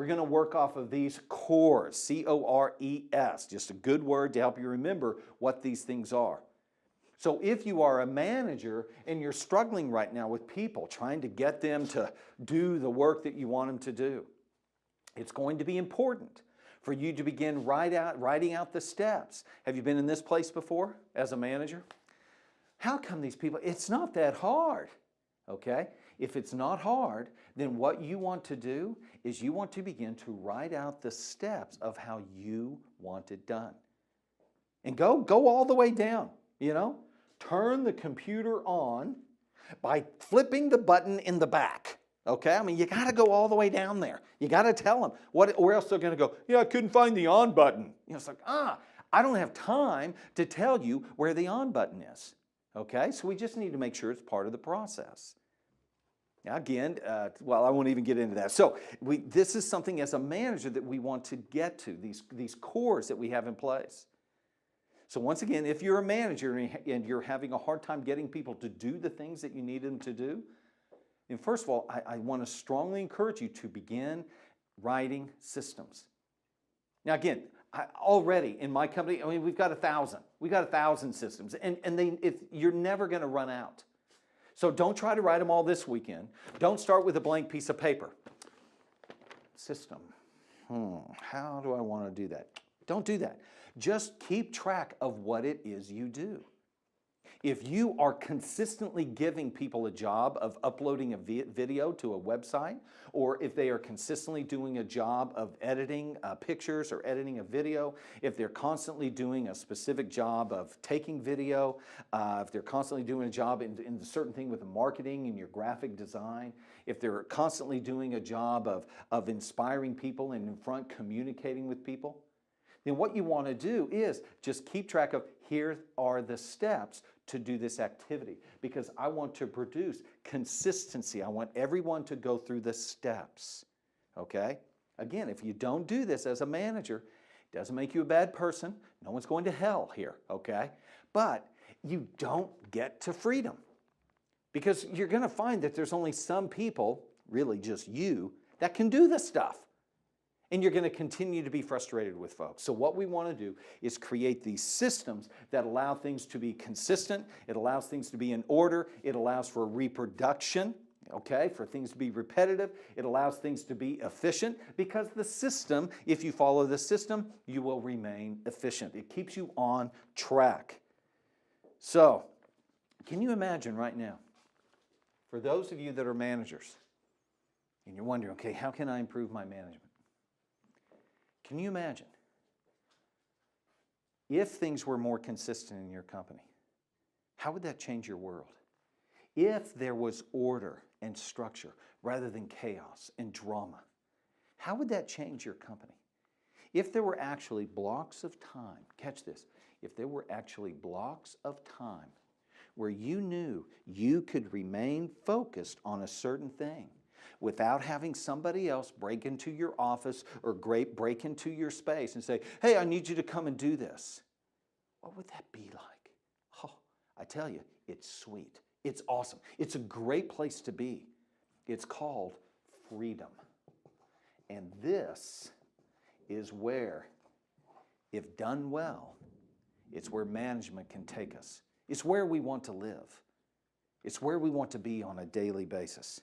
going to work off of these cores, C-O-R-E-S, just a good word to help you remember what these things are. So if you are a manager and you're struggling right now with people, trying to get them to do the work that you want them to do, it's going to be important for you to begin writing out the steps. Have you been in this place before as a manager? How come these people, it's not that hard, okay? If it's not hard, then what you want to do is you want to begin to write out the steps of how you want it done. And go all the way down, you know? Turn the computer on by flipping the button in the back. Okay, I mean, you got to go all the way down there. You got to tell them what, or else they're going to go, yeah, I couldn't find the on button. You know, it's like, I don't have time to tell you where the on button is. Okay, so we just need to make sure it's part of the process. Now, again, well, I won't even get into that. So this is something as a manager that we want to get to, these cores that we have in place. So once again, if you're a manager and you're having a hard time getting people to do the things that you need them to do, then first of all, I want to strongly encourage you to begin writing systems. Now again, already in my company, I mean, we've got 1,000. We've got 1,000 systems, and you're never going to run out. So don't try to write them all this weekend. Don't start with a blank piece of paper. System. How do I want to do that? Don't do that. Just keep track of what it is you do. If you are consistently giving people a job of uploading a video to a website, or if they are consistently doing a job of editing pictures or editing a video, if they're constantly doing a specific job of taking video, if they're constantly doing a job in a certain thing with the marketing and your graphic design, if they're constantly doing a job of inspiring people and in front communicating with people, then what you want to do is just keep track of, here are the steps to do this activity, because I want to produce consistency. I want everyone to go through the steps, okay? Again, if you don't do this as a manager, it doesn't make you a bad person. No one's going to hell here, okay? But you don't get to freedom, because you're going to find that there's only some people, really just you, that can do this stuff. And you're going to continue to be frustrated with folks. So what we want to do is create these systems that allow things to be consistent. It allows things to be in order. It allows for reproduction, okay, for things to be repetitive. It allows things to be efficient, because the system, if you follow the system, you will remain efficient. It keeps you on track. So can you imagine right now, for those of you that are managers, and you're wondering, okay, how can I improve my management? Can you imagine if things were more consistent in your company? How would that change your world? If there was order and structure rather than chaos and drama, how would that change your company? If there were actually blocks of time, catch this, if there were actually blocks of time where you knew you could remain focused on a certain thing, without having somebody else break into your office or break into your space and say, hey, I need you to come and do this. What would that be like? Oh, I tell you, it's sweet. It's awesome. It's a great place to be. It's called freedom. And this is where, if done well, it's where management can take us. It's where we want to live. It's where we want to be on a daily basis.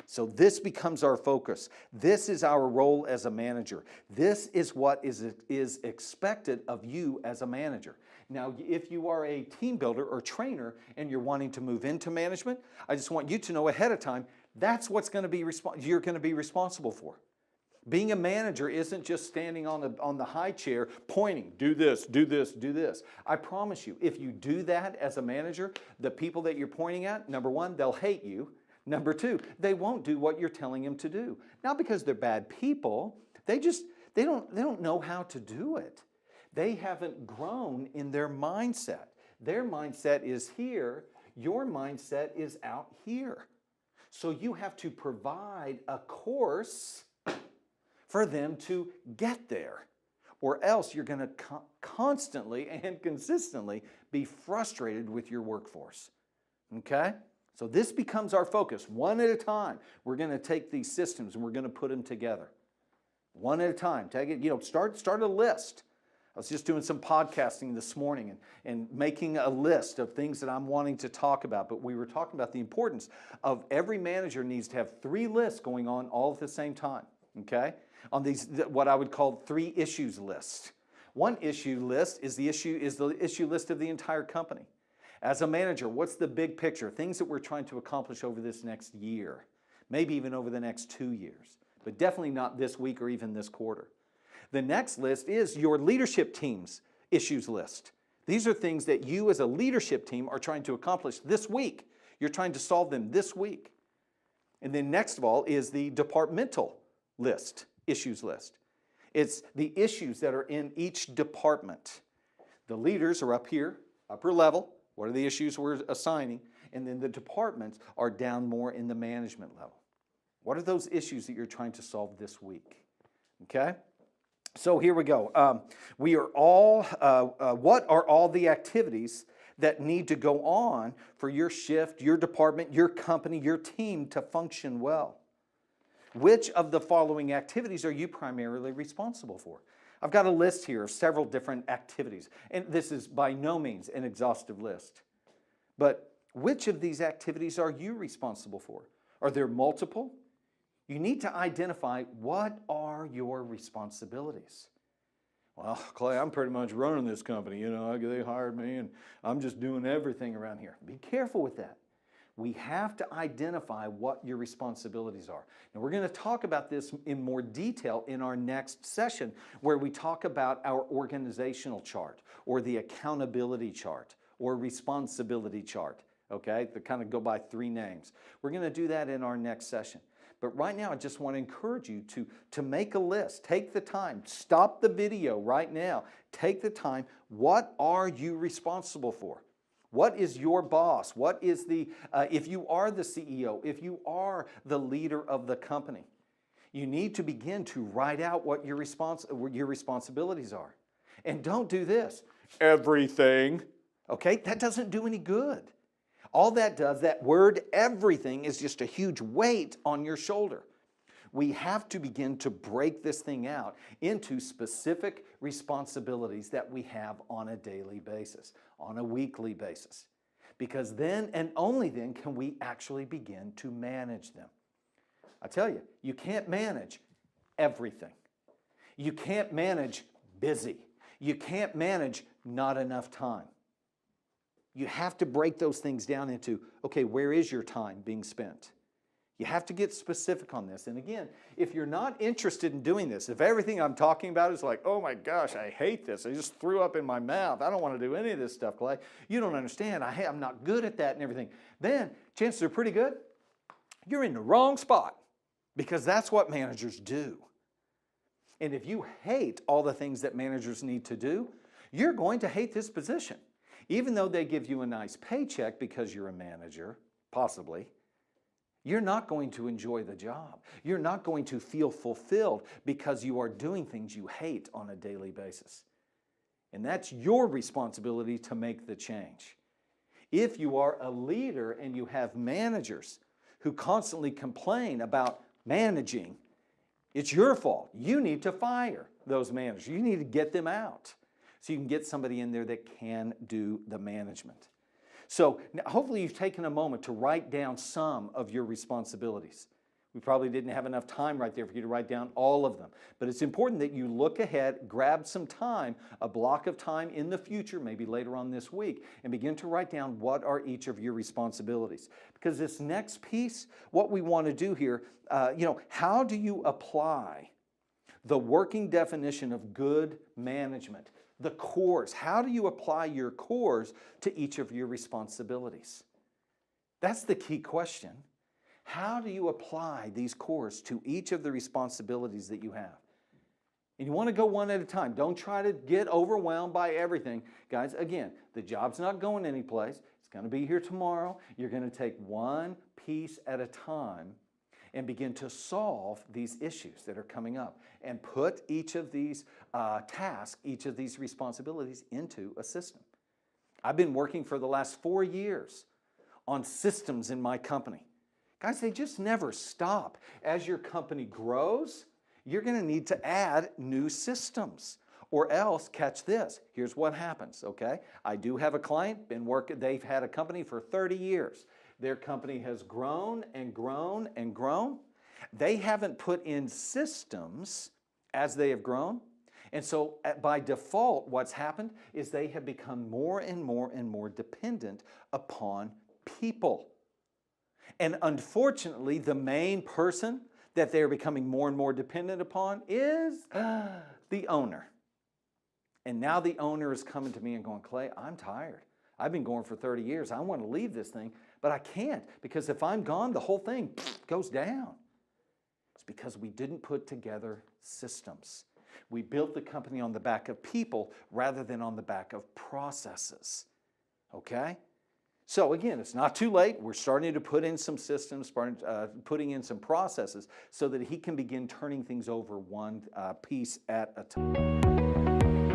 So this becomes our focus. This is our role as a manager. This is what is expected of you as a manager. Now, if you are a team builder or trainer and you're wanting to move into management, I just want you to know ahead of time, that's what's going to be you're going to be responsible for. Being a manager isn't just standing on the high chair pointing, do this, do this, do this. I promise you, if you do that as a manager, the people that you're pointing at, number one, they'll hate you. Number two, they won't do what you're telling them to do. Not because they're bad people, they don't know how to do it. They haven't grown in their mindset. Their mindset is here, your mindset is out here. So you have to provide a course for them to get there, or else you're going to constantly and consistently be frustrated with your workforce. Okay? So this becomes our focus. One at a time, we're going to take these systems and we're going to put them together. one at a time. Take it, start a list. I was just doing some podcasting this morning and making a list of things that I'm wanting to talk about. But we were talking about the importance of every manager needs to have 3 lists going on all at the same time, okay? On these, what I would call 3 issues lists. One issue list is the issue list of the entire company. As a manager, what's the big picture? Things that we're trying to accomplish over this next year, maybe even over the next 2 years, but definitely not this week or even this quarter. The next list is your leadership team's issues list. These are things that you as a leadership team are trying to accomplish this week. You're trying to solve them this week. And then next of all is the departmental list, issues list. It's the issues that are in each department. The leaders are up here, upper level. What are the issues we're assigning? And then the departments are down more in the management level. What are those issues that you're trying to solve this week? Okay? So here we go. We are all, what are all the activities that need to go on for your shift, your department, your company, your team to function well? Which of the following activities are you primarily responsible for? I've got a list here of several different activities, and this is by no means an exhaustive list. But which of these activities are you responsible for? Are there multiple? You need to identify what are your responsibilities. Well, Clay, I'm pretty much running this company. They hired me and I'm just doing everything around here. Be careful with that. We have to identify what your responsibilities are. Now, we're going to talk about this in more detail in our next session where we talk about our organizational chart or the accountability chart or responsibility chart, okay? They kind of go by 3 names. We're going to do that in our next session. But right now, I just want to encourage you to make a list. Take the time. Stop the video right now. Take the time. What are you responsible for? What is your boss? What is if you are the CEO, if you are the leader of the company, you need to begin to write out what your responsibilities are. And don't do this, everything, okay? That doesn't do any good. All that does, that word everything, is just a huge weight on your shoulder. We have to begin to break this thing out into specific responsibilities that we have on a daily basis, on a weekly basis. Because then and only then can we actually begin to manage them. I tell you, you can't manage everything. You can't manage busy. You can't manage not enough time. You have to break those things down into, okay, where is your time being spent? You have to get specific on this. And again, if you're not interested in doing this, if everything I'm talking about is like, oh my gosh, I hate this. I just threw up in my mouth. I don't want to do any of this stuff, Clay. You don't understand. I'm not good at that and everything. Then chances are pretty good you're in the wrong spot because that's what managers do. And if you hate all the things that managers need to do, you're going to hate this position. Even though they give you a nice paycheck because you're a manager, possibly, you're not going to enjoy the job. You're not going to feel fulfilled because you are doing things you hate on a daily basis. And that's your responsibility to make the change. If you are a leader and you have managers who constantly complain about managing, it's your fault. You need to fire those managers. You need to get them out so you can get somebody in there that can do the management. So now, hopefully you've taken a moment to write down some of your responsibilities. We probably didn't have enough time right there for you to write down all of them. But it's important that you look ahead, grab some time, a block of time in the future, maybe later on this week, and begin to write down what are each of your responsibilities. Because this next piece, what we want to do here, how do you apply the working definition of good management? The cores. How do you apply your cores to each of your responsibilities? That's the key question. How do you apply these cores to each of the responsibilities that you have? And you want to go one at a time. Don't try to get overwhelmed by everything. Guys, again, the job's not going anyplace. It's going to be here tomorrow. You're going to take one piece at a time and begin to solve these issues that are coming up and put each of these tasks, each of these responsibilities into a system. I've been working for the last 4 years on systems in my company. Guys, they just never stop. As your company grows, you're going to need to add new systems. Or else, catch this, here's what happens, okay? I do have a client, they've had a company for 30 years. Their company has grown and grown and grown. They haven't put in systems as they have grown. And so by default, what's happened is they have become more and more and more dependent upon people. And unfortunately, the main person that they're becoming more and more dependent upon is the owner. And now the owner is coming to me and going, Clay, I'm tired. I've been going for 30 years. I want to leave this thing, but I can't, because if I'm gone, the whole thing goes down. It's because we didn't put together systems. We built the company on the back of people rather than on the back of processes. Okay? So again, it's not too late. We're starting to put in some systems, putting in some processes so that he can begin turning things over one piece at a time.